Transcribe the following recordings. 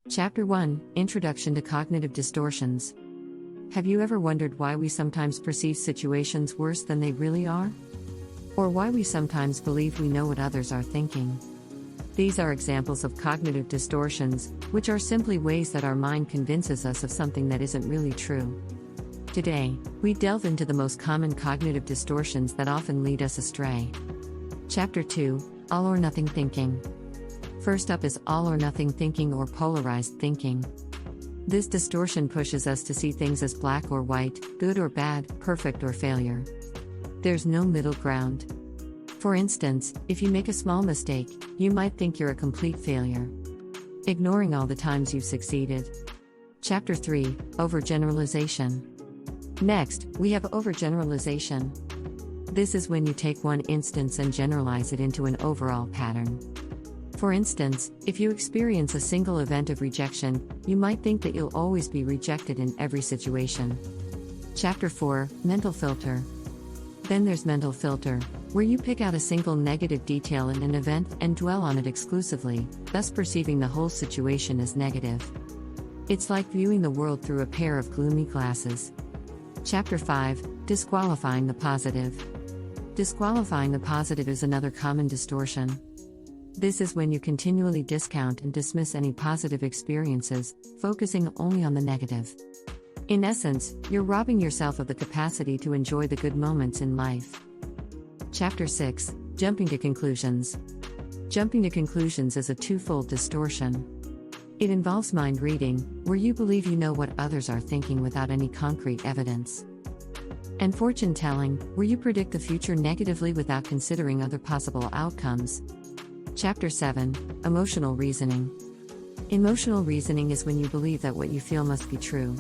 Chapter 1 Introduction to Cognitive Distortions. Have you ever wondered why we sometimes perceive situations worse than they really are? Or why we sometimes believe we know what others are thinking? These are examples of cognitive distortions, which are simply ways that our mind convinces us of something that isn't really true. Today, we delve into the most common cognitive distortions that often lead us astray. Chapter 2 All or Nothing Thinking. First up is all or nothing thinking or polarized thinking. This distortion pushes us to see things as black or white, good or bad, perfect or failure. There's no middle ground. For instance, if you make a small mistake, you might think you're a complete failure, ignoring all the times you've succeeded. Chapter 3 Overgeneralization. Next, we have overgeneralization. This is when you take one instance and generalize it into an overall pattern. For instance, if you experience a single event of rejection, you might think that you'll always be rejected in every situation. Chapter 4 Mental Filter. Then there's mental filter, where you pick out a single negative detail in an event and dwell on it exclusively, thus perceiving the whole situation as negative. It's like viewing the world through a pair of gloomy glasses. Chapter 5 Disqualifying the Positive. Disqualifying the positive is another common distortion. This is when you continually discount and dismiss any positive experiences, focusing only on the negative. In essence, you're robbing yourself of the capacity to enjoy the good moments in life. Chapter 6 Jumping to Conclusions. Jumping to conclusions is a twofold distortion. It involves mind reading, where you believe you know what others are thinking without any concrete evidence. And fortune telling, where you predict the future negatively without considering other possible outcomes. Chapter 7 Emotional Reasoning. Emotional reasoning is when you believe that what you feel must be true.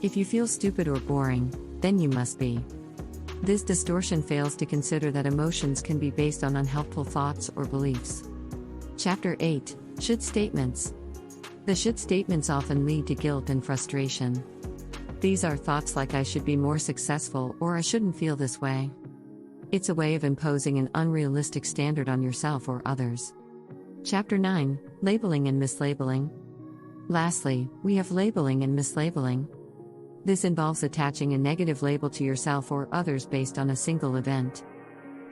If you feel stupid or boring, then you must be. This distortion fails to consider that emotions can be based on unhelpful thoughts or beliefs. Chapter 8 Should Statements. The should statements often lead to guilt and frustration. These are thoughts like I should be more successful or I shouldn't feel this way. It's a way of imposing an unrealistic standard on yourself or others. Chapter 9 Labeling and Mislabeling. Lastly, we have labeling and mislabeling. This involves attaching a negative label to yourself or others based on a single event.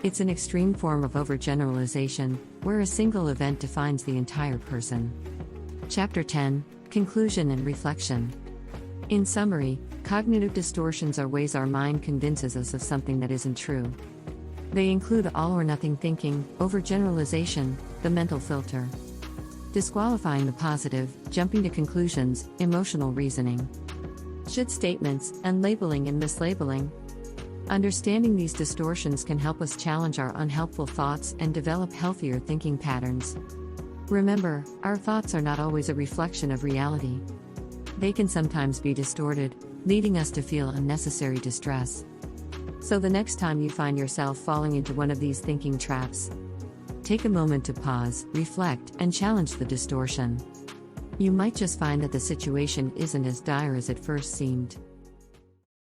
It's an extreme form of overgeneralization, where a single event defines the entire person. Chapter 10 Conclusion and Reflection. In summary, cognitive distortions are ways our mind convinces us of something that isn't true. They include all or nothing thinking, overgeneralization, the mental filter, disqualifying the positive, jumping to conclusions, emotional reasoning, should statements, and labeling and mislabeling. Understanding these distortions can help us challenge our unhelpful thoughts and develop healthier thinking patterns. Remember, our thoughts are not always a reflection of reality. They can sometimes be distorted, leading us to feel unnecessary distress. So the next time you find yourself falling into one of these thinking traps, take a moment to pause, reflect, and challenge the distortion. You might just find that the situation isn't as dire as it first seemed.